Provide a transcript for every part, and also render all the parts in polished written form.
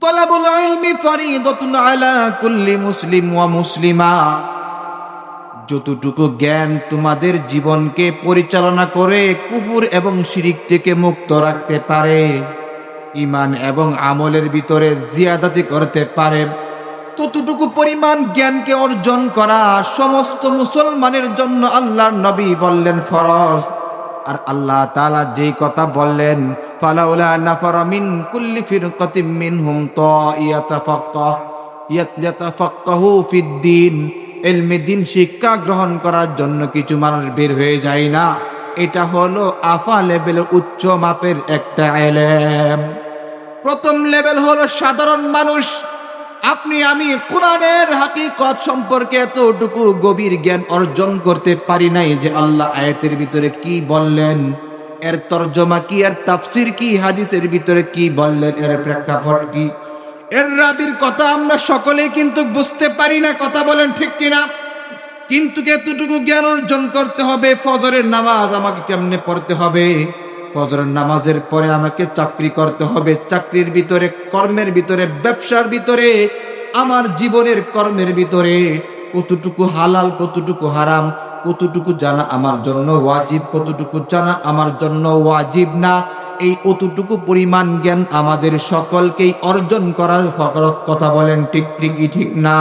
তালাবুল ইলমি ফরিদাতুন আলা কুল্লি মুসলিম ওয়া মুসলিমা। যতটুকু জ্ঞান তোমাদের জীবনকে পরিচালনা করে কুফর এবং শিরিক থেকে মুক্ত রাখতে পারে, ঈমান এবং আমলের ভিতরে জিয়াদাতি করতে পারে, ততটুকু পরিমাণ জ্ঞানকে অর্জন করা সমস্ত মুসলমানের জন্য আল্লাহর নবী বললেন ফরজ। আর আল্লাহ তাআলা যেই কথা বললেন, ফালাউলা নাফারা মিন কুল্লি ফিরকাতিম মিনহুম ইয়াতাফাক্কাহু ফিদ্দীন, ইলমে দিন শিক্ষা গ্রহণ করার জন্য কিছু মানুষ বের হয়ে যায় না। এটা হলো আফা লেভেলের উচ্চ মাপের একটা ইলম। প্রথম লেভেল হলো সাধারণ মানুষ। আপনি আমি কোরআনের হাকিকত সম্পর্কে এতটুকু গভীর জ্ঞান অর্জন করতে পারি নাই যে আল্লাহ আয়াতের ভিতরে কি বললেন, এর তরজমা কি, এর তাফসির কি, হাদিসের ভিতরে কি বললেন, এর প্রেক্ষাপট কি, এর রাবির কথা আমরা সকলেই কিন্তু বুঝতে পারি না। কথা বলেন ঠিক কিনা? কিন্তু এতটুকু জ্ঞান অর্জন করতে হবে, ফজরের নামাজ আমাকে কেমনে পড়তে হবে, ফজরের নামাজের পরে আমাকে চাকরি করতে হবে, চাকরির ভিতরে, কর্মের ভিতরে, ব্যবসার ভিতরে, আমার জীবনের কর্মের ভিতরে কতটুকু হালাল, কতটুকু হারাম, কতটুকু জানা আমার জন্য ওয়াজিব, কতটুকু জানা আমার জন্য ওয়াজিব না, এই অতটুকু পরিমাণ জ্ঞান আমাদের সকলকেই অর্জন করার ফরজ। কথা বলেন ঠিক ঠিক না?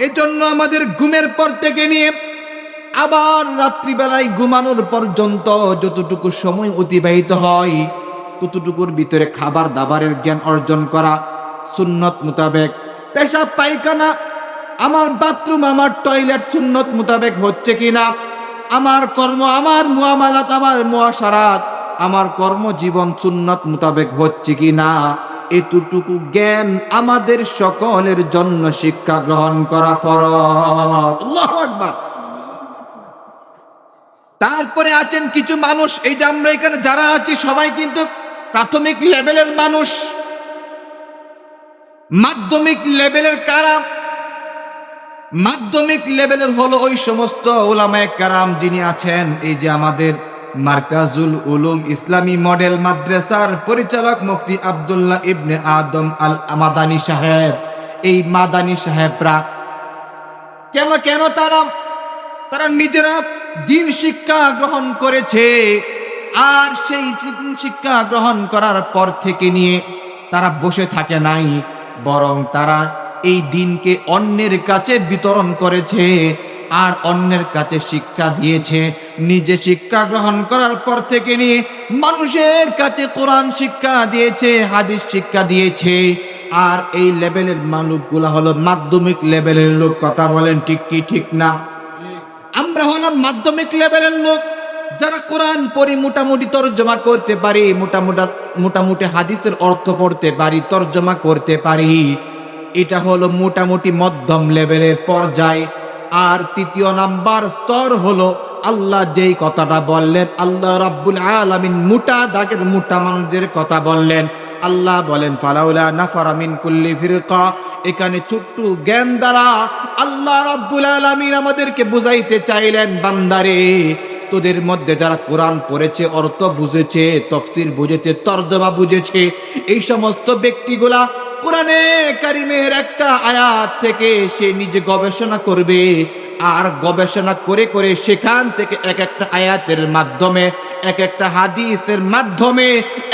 এজন্য আমাদের ঘুমের পর থেকে নিয়ে আবার রাত্রিবেলায় ঘুমানোর পর্যন্ত যতটুকু সময় অতিবাহিত হয়, ততটুকুর ভিতরে খাবার দাবারের জ্ঞান অর্জন করা, সুন্নত মোতাবেক পেশাব পায়খানা, আমার বাথরুম, আমার টয়লেট সুন্নত মোতাবেক হচ্ছে কিনা, আমার কর্ম, আমার মুআমালাত, আমার মুআশারাত, আমার কর্মজীবন সুন্নত মোতাবেক হচ্ছে কিনা, এতটুকু জ্ঞান আমাদের সকলের জন্য শিক্ষা গ্রহণ করা ফরজ। আল্লাহু আকবার। তারপরে আছেন কিছু মানুষ, এই যে আমরা এখানে যারা আছি সবাই কিন্তু প্রাথমিক লেভেলের মানুষ। মাধ্যমিক লেভেলের কারা? মাধ্যমিক লেভেলের হলো ওই সমস্ত উলামায়ে কেরাম যিনি আছেন, এই যে আমাদের মার্কাজুল উলুম ইসলামী মডেল মাদ্রাসার পরিচালক মুফতি আব্দুল্লাহ ইবনে আদম আল মাদানী সাহেব। এই মাদানী সাহেবরা কেন তারা নিজেরা দিন শিক্ষা গ্রহণ করেছে, আর সেই দিন শিক্ষা গ্রহণ করার পর থেকে নিয়ে তারা বসে থাকে নাই, বরং তারা এই দিনকে অন্যের কাছে বিতরণ করেছে আর অন্যের কাছে শিক্ষা দিয়েছে। নিজে শিক্ষা গ্রহণ করার পর থেকে নিয়ে মানুষের কাছে কোরআন শিক্ষা দিয়েছে, হাদিস শিক্ষা দিয়েছে। আর এই লেভেলের মানুষগুলা হলো মাধ্যমিক লেভেলের লোক। কথা বলেন ঠিক কি ঠিক না? আমরা হলাম মাধ্যমিক লেভেলের লোক, যারা কোরআন পড়ি, মোটামুটি তর্জমা করতে পারি, মোটামুটি হাদিসের অর্থ পড়তে পারি, তর্জমা করতে পারি। এটা হলো মোটামুটি মধ্যম লেভেলের পর্যায়। আর তৃতীয় নাম্বার স্তর হলো আল্লাহ যেই কথাটা বললেন, আল্লাহ রাব্বুল আলামিন মোটা দাগের মোটা মানুষদের কথা বললেন। আল্লাহ বলেন ফালাউলা নাফারা মিন কুল্লি ফিরকা। এখানে ছোট্ট জ্ঞান দ্বারা আল্লাহ রাব্বুল আলামিন আমাদেরকে বুঝাইতে চাইলেন, বান্দারে তোদের মধ্যে যারা কোরআন পড়েছে, অর্থ বুঝেছে, তাফসীর বুঝেছে, তরজমা বুঝেছে, এই সমস্ত ব্যক্তিগুলা কোরআনে কারিমের একটা আয়াত থেকে সে নিজে গবেষণা করবে, আর গবেষণা করে করে সেখান থেকে এক একটা আয়াতের মাধ্যমে, এক একটা হাদিসের মাধ্যমে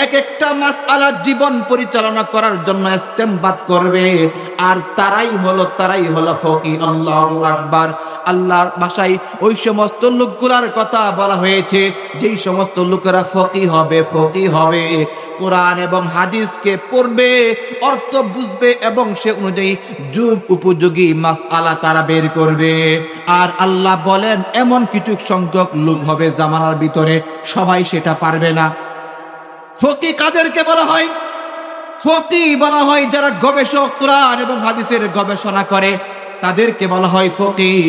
এক একটা মাসআলার জীবন পরিচালনা করার জন্য ইস্তেমবাদ করবে। আর তারাই হলো ফকিহ। আল্লাহু আকবার। আল্লাহর ভাষায় ওই সমস্ত লোকগুলার কথা বলা হয়েছে যেই সমস্ত লোকেরা ফকিহ হবে, কোরআন এবং হাদিসকে পড়বে, অর্থ বুঝবে এবং সে অনুযায়ী যুগ উপযোগী মাসআলা তারা বের করবে। আর আল্লাহ বলেন এমন কিছু সংখ্যক লোক হবে জামানার ভিতরে, সবাই সেটা পারবে না। ফকিহ কাদেরকে বলা হয়? ফকিহ বলা হয় যারা গবেষক, কোরআন এবং হাদিসের গবেষণা করে, তাদেরকে বলা হয় ফকিহ।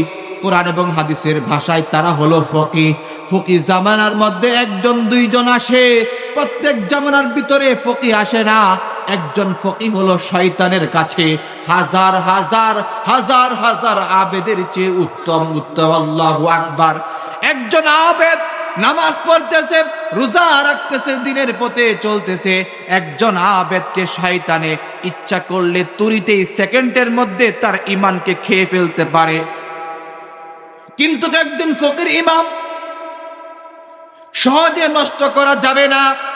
কোরআন এবং হাদিসের ভাষায় তারা হলো ফকিহ। ফকিহ জামানার মধ্যে একজন দুইজন আসে, প্রত্যেক জামানার ভিতরে ফকিহ আসে না। একজন ফকিহ হলো শয়তানের কাছে হাজার হাজার হাজার হাজার আবেদের চেয়ে উত্তম। আল্লাহু আকবার। একজন আবেদ নামাজ পড়তেছে, রোজা রাখতেছে, দিনের পথে চলতেছে, একজন আবেদকে শয়তানে ইচ্ছা করলে তুরিতেই সেকেন্ডের মধ্যে তার ঈমানকে খেয়ে ফেলতে পারে। কিন্তু একজন ফকির ইমাম সহজে নষ্ট করা যাবে না।